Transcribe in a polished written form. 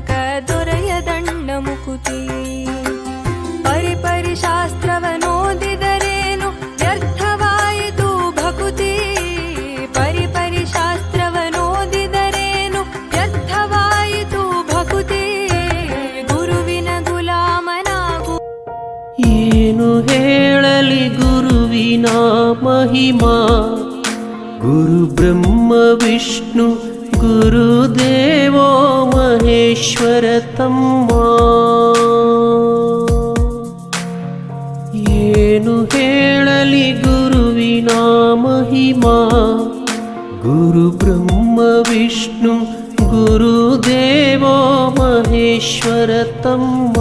ತನಕ ದೊರೆಯದಣ್ಣ ಮುಕುತಿ. ಪರಿಪರಿ ಶಾಸ್ತ್ರವನೋದಿದರೇನು ವ್ಯರ್ಥವಾಯಿತು ಭಕುತಿ. ಪರಿಪರಿ ಶಾಸ್ತ್ರವನೋದಿದರೇನು ವ್ಯರ್ಥವಾಯಿತು ಭಕುತಿ. ಗುರುವಿನ ಗುಲಾಮನಾಗು. ಏನು ಹೇಳಲಿ ಗುರುವಿನ ಮಹಿಮಾ, ಗುರು ಬ್ರಹ್ಮ ವಿಷ್ಣು ಗುರುದೇವೋ ಮಹೇಶ್ವರ ತಮ್ಮ. ಏನು ಹೇಳಲಿ ಗುರುವಿನ ಮಹಿಮಾ, ಗುರು ಬ್ರಹ್ಮ ವಿಷ್ಣು ಗುರುದೇವೋ ಮಹೇಶ್ವರ ತಮ್ಮ.